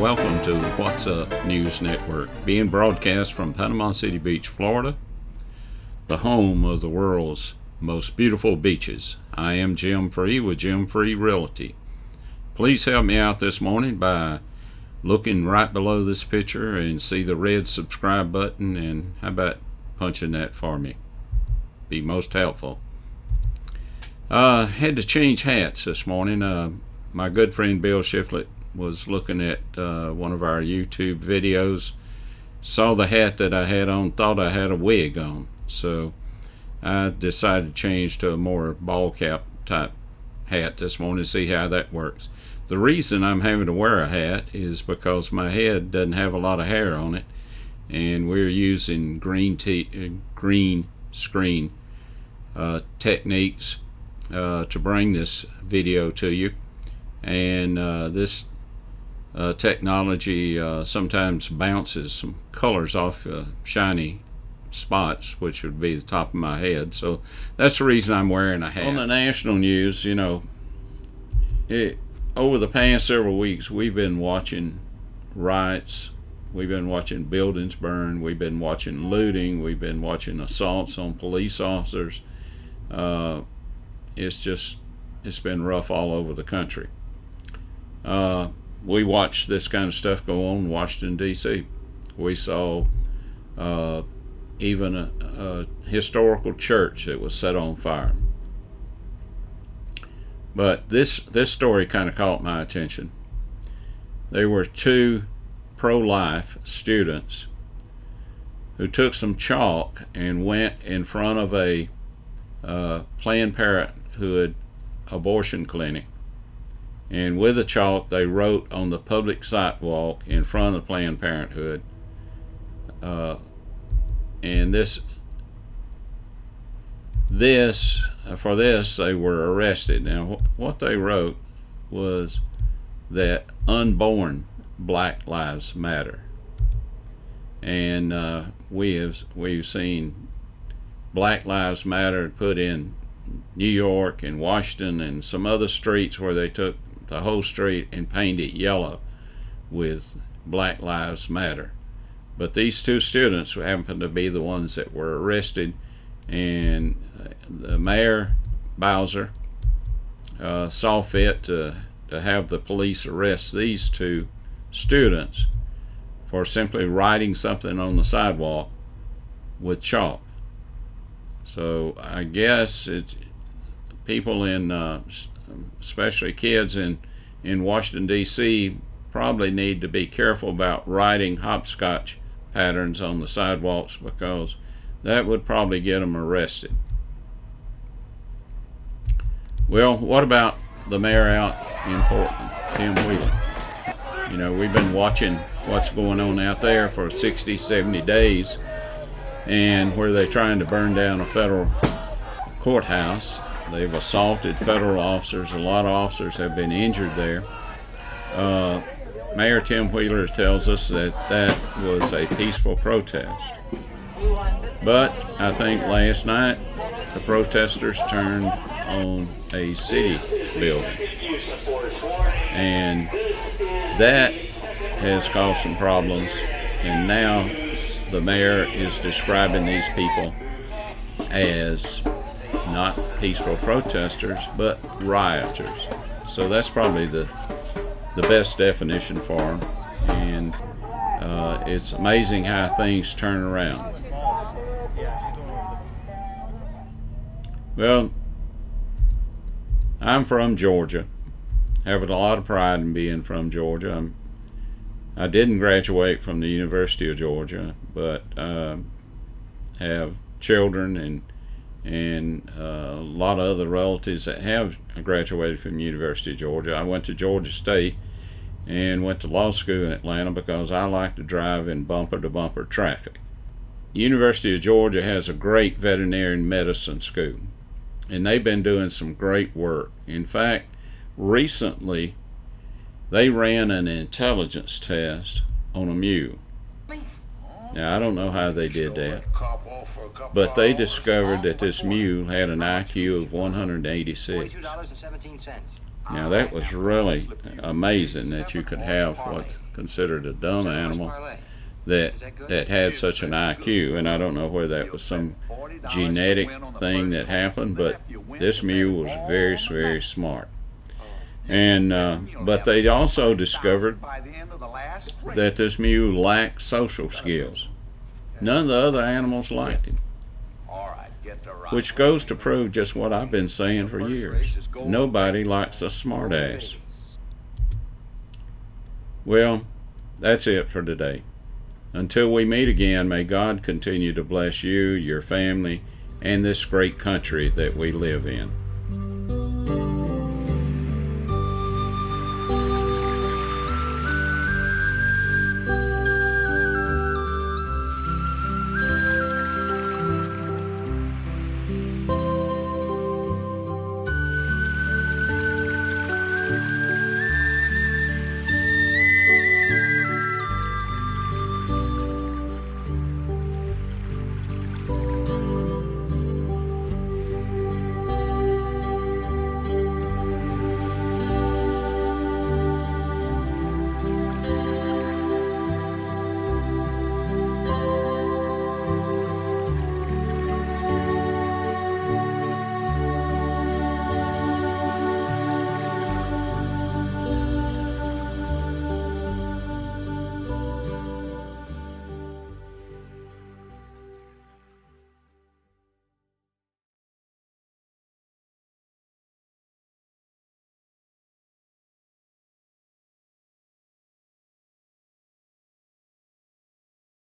welcome to What's Up News Network, being broadcast from Panama City Beach, Florida, the home of the world's most beautiful beaches. I am Jim Free with Jim Free Realty. Please help me out this morning by looking right below this picture and see the red subscribe button, and how about punching that for me? Be most helpful. Had to change hats this morning. My good friend Bill Shiflett was looking at one of our YouTube videos, saw the hat that I had on, thought I had a wig on, so I decided to change to a more ball cap type hat this morning to see how that works. The reason I'm having to wear a hat is because my head doesn't have a lot of hair on it, and we're using green screen techniques to bring this video to you. And this technology sometimes bounces some colors off shiny spots, which would be the top of my head. So that's the reason I'm wearing a hat. On the national news, over the past several weeks, we've been watching riots, we've been watching buildings burn, we've been watching looting, we've been watching assaults on police officers. It's been rough all over the country. We watched this kind of stuff go on in Washington, D.C. We saw even a historical church that was set on fire. But this story kind of caught my attention. There were two pro-life students who took some chalk and went in front of a Planned Parenthood abortion clinic, and with the chalk they wrote on the public sidewalk in front of Planned Parenthood, and for this they were arrested. Now what they wrote was that unborn Black Lives Matter, and we've seen Black Lives Matter put in New York and Washington and some other streets where they took the whole street and painted it yellow with Black Lives Matter. But these two students happened to be the ones that were arrested, and the mayor, Bowser, saw fit to have the police arrest these two students for simply writing something on the sidewalk with chalk. So I guess people especially kids in Washington, D.C. probably need to be careful about writing hopscotch patterns on the sidewalks, because that would probably get them arrested. Well, what about the mayor out in Portland, Tim Wheeler? We've been watching what's going on out there for 60, 70 days, and where they're trying to burn down a federal courthouse. They've assaulted federal officers. A lot of officers have been injured there. Mayor Tim Wheeler tells us that was a peaceful protest. But I think last night the protesters turned on a city building, and that has caused some problems. And now the mayor is describing these people as not peaceful protesters, but rioters. So that's probably the best definition for them. And it's amazing how things turn around. Well, I'm from Georgia. Have a lot of pride in being from Georgia. I didn't graduate from the University of Georgia, but have children and a lot of other relatives that have graduated from the University of Georgia. I went to Georgia State and went to law school in Atlanta because I like to drive in bumper-to-bumper traffic. The University of Georgia has a great veterinary medicine school, and they've been doing some great work. In fact, recently they ran an intelligence test on a mule. Now, I don't know how they did that, but they discovered that this mule had an IQ of 186. Now that was really amazing that you could have what's considered a dumb animal that had such an IQ, and I don't know whether that was some genetic thing that happened, but this mule was very, very smart. And but they also discovered that this mule lacked social skills. None of the other animals liked him, which goes to prove just what I've been saying for years. Nobody likes a smartass. Well, that's it for today. Until we meet again, may God continue to bless you, your family, and this great country that we live in.